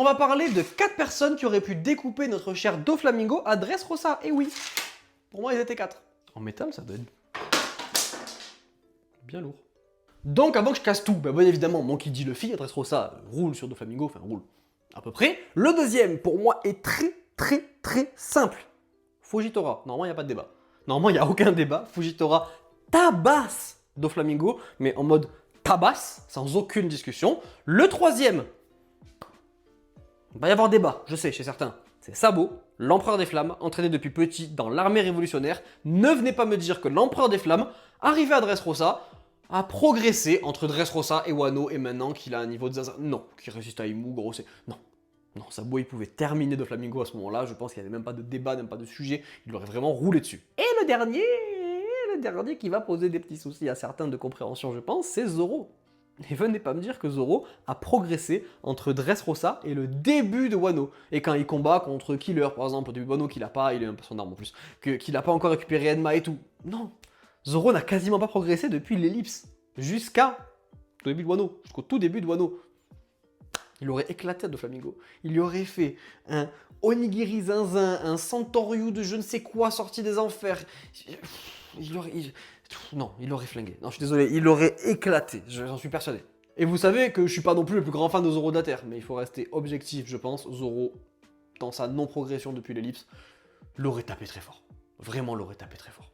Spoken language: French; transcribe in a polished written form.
On va parler de 4 personnes qui auraient pu découper notre cher Doflamingo à Dressrosa. Et oui, pour moi ils étaient 4. En métal, ça doit être bien lourd. Donc avant que je casse tout, bien évidemment, Monkey D. Luffy à Dressrosa roule sur Doflamingo, enfin roule à peu près. Le deuxième, pour moi, est très simple. Fujitora, normalement il n'y a pas de débat. Normalement il n'y a aucun débat. Fujitora tabasse Doflamingo, mais en mode tabasse, sans aucune discussion. Le troisième, il va y avoir débat, je sais, chez certains. C'est Sabo, l'empereur des flammes, entraîné depuis petit dans l'armée révolutionnaire. Ne venez pas me dire que l'empereur des flammes, arrivé à Dressrosa, a progressé entre Dressrosa et Wano, et maintenant qu'il a un niveau de Zaza. Non, qu'il résiste à Imu, gros, c'est... Non. Non, Sabo, il pouvait terminer Doflamingo à ce moment-là. Je pense qu'il n'y avait même pas de débat, même pas de sujet. Il aurait vraiment roulé dessus. Et le dernier qui va poser des petits soucis à certains de compréhension, je pense, c'est Zoro. Et venez pas me dire que Zoro a progressé entre Dressrosa et le début de Wano. Et quand il combat contre Killer, par exemple, au début de Wano, qu'il a pas, il est un peu son arme en plus, qu'il a pas encore récupéré Enma et tout. Non, Zoro n'a quasiment pas progressé depuis l'ellipse, jusqu'à le début de Wano, jusqu'au tout début de Wano. Il aurait éclaté Doflamingo. Il lui aurait fait un Onigiri Zinzin, un Santoryu de je ne sais quoi sorti des enfers. Non, il aurait flingué. Non, je suis désolé, il aurait éclaté. J'en suis persuadé. Et vous savez que je suis pas non plus le plus grand fan de Zoro de la Terre, mais il faut rester objectif, je pense. Zoro, dans sa non-progression depuis l'ellipse, l'aurait tapé très fort. Vraiment l'aurait tapé très fort.